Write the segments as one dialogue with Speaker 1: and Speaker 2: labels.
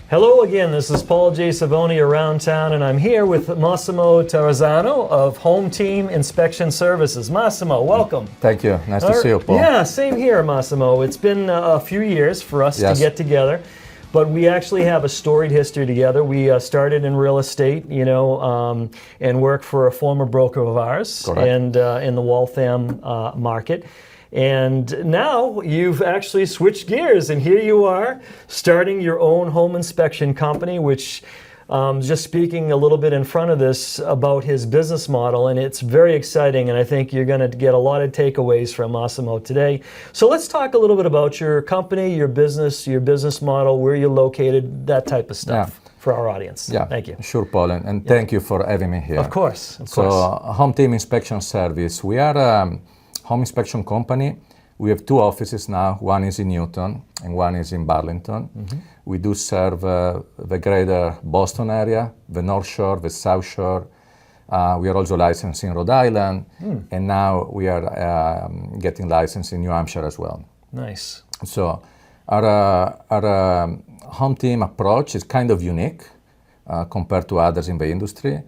Speaker 1: Hello again, this is Paul J. Cervone around town, and I'm here with Massimo Taurisano of Home Team Inspection Services. Massimo, welcome.
Speaker 2: Thank you. Nice to see you, Paul.
Speaker 1: Yeah, same here, Massimo. It's been a few years for us to get together, but we actually have a storied history together. We started in real estate, and worked for a former broker of ours.
Speaker 2: Correct.
Speaker 1: And in the Waltham market. And now you've actually switched gears, and here you are starting your own home inspection company, which just speaking a little bit in front of this about his business model, and it's very exciting, and I think you're going to get a lot of takeaways from Massimo today. So let's talk a little bit about your company, your business model, where you're located, that type of stuff for our audience.
Speaker 2: Yeah,
Speaker 1: thank you.
Speaker 2: Sure, Paul, and thank you for having me here.
Speaker 1: Of course.
Speaker 2: So, Home Team Inspection Service, we are home inspection company. We have two offices now. One is in Newton and one is in Burlington. Mm-hmm. We do serve the greater Boston area, the North Shore, the South Shore. We are also licensed in Rhode Island, and now we are getting licensed in New Hampshire as well.
Speaker 1: Nice.
Speaker 2: So our home team approach is kind of unique compared to others in the industry.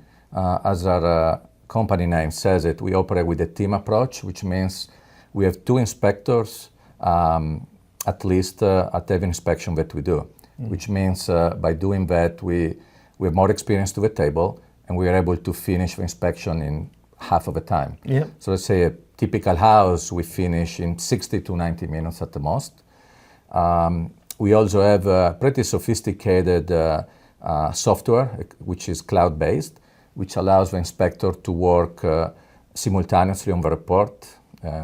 Speaker 2: As our company name says it, we operate with a team approach, which means we have two inspectors at least at every inspection that we do, which means by doing that we have more experience to the table, and we are able to finish the inspection in half of the time. Yeah. So let's say a typical house we finish in 60 to 90 minutes at the most. We also have a pretty sophisticated software, which is cloud-based, which allows the inspector to work simultaneously on the report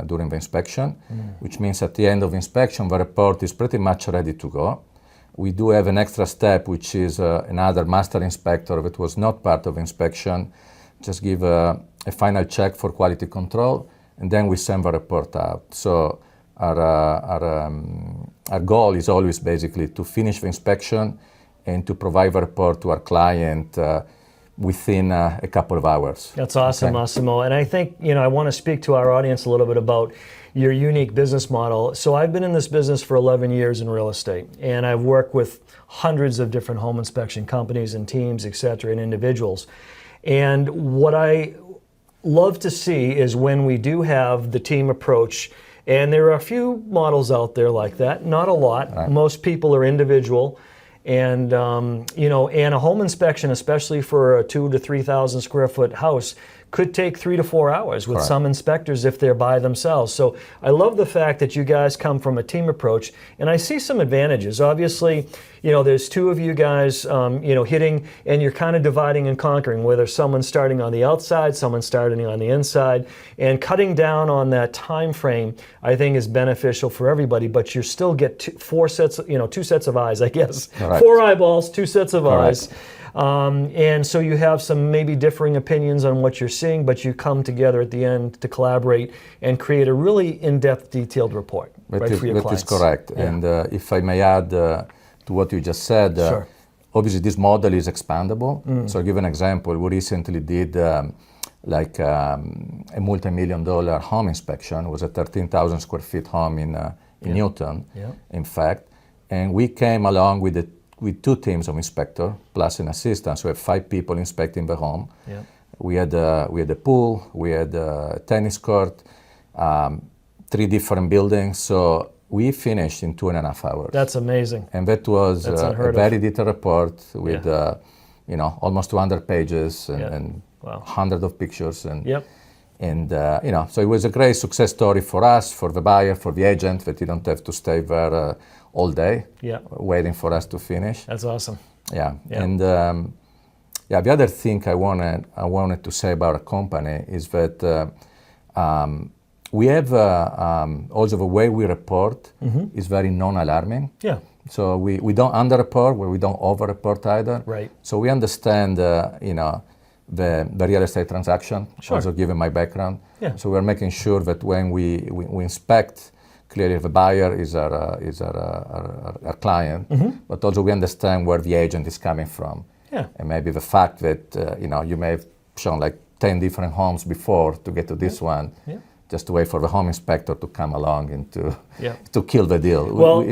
Speaker 2: during the inspection, which means at the end of the inspection, the report is pretty much ready to go. We do have an extra step, which is another master inspector that was not part of the inspection, just give a final check for quality control, and then we send the report out. So our goal is always basically to finish the inspection and to provide the report to our client within a couple of hours.
Speaker 1: That's awesome, okay. Massimo. And I think, I want to speak to our audience a little bit about your unique business model. So I've been in this business for 11 years in real estate, and I've worked with hundreds of different home inspection companies and teams, et cetera, and individuals. And what I love to see is when we do have the team approach, and there are a few models out there like that, not a lot. Right. Most people are individual. And and a home inspection, especially for a 2,000 to 3,000 square foot house, could take 3 to 4 hours with some inspectors if they're by themselves. So I love the fact that you guys come from a team approach, and I see some advantages. Obviously, there's two of you guys, hitting, and you're kind of dividing and conquering, whether someone's starting on the outside, someone's starting on the inside, and cutting down on that time frame, I think, is beneficial for everybody. But you still get two sets of eyes, I guess. Correct. 4 eyeballs, 2 sets of eyes. And so you have some maybe differing opinions on what you're seeing, but you come together at the end to collaborate and create a really in-depth, detailed report for your clients.
Speaker 2: That is correct. Yeah. And if I may add to what you just said, obviously this model is expandable. So I'll give an example. We recently did a multi-million-dollar home inspection. It was a 13,000 square feet home in Newton, in fact. And we came along with 2 teams of inspector plus an assistant. So we have 5 people inspecting the home. Yeah. We had a pool, we had a tennis court, 3 different buildings. So we finished in 2.5 hours.
Speaker 1: That's amazing.
Speaker 2: And that was a very detailed report with almost 200 pages and hundreds of pictures. And so it was a great success story for us, for the buyer, for the agent, that you don't have to stay there all day waiting for us to finish.
Speaker 1: That's awesome.
Speaker 2: Yeah. And the other thing I wanted to say about our company is that we have also the way we report is very non-alarming. Yeah. So we don't under-report, we don't over-report either. Right. So we understand, the real estate transaction, also given my background. Yeah. So we're making sure that when we inspect, clearly the buyer is our client, but also we understand where the agent is coming from. Yeah. And maybe the fact that, you may have shown like 10 different homes before to get to this one. Yeah. Just to wait for the home inspector to come along and to kill the deal. Well,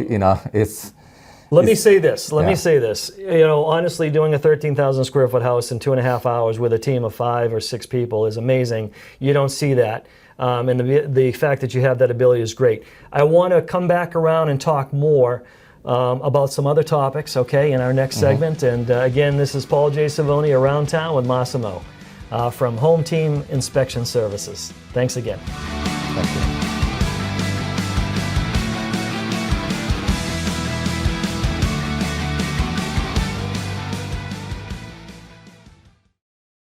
Speaker 1: Let me say this. You know, honestly, doing a 13,000 square foot house in 2.5 hours with a team of 5 or 6 people is amazing. You don't see that. And the fact that you have that ability is great. I want to come back around and talk more about some other topics, okay, in our next segment. And again, this is Paul J. Cervone, Around Town with Massimo from Home Team Inspection Services. Thanks again.
Speaker 2: Thank you.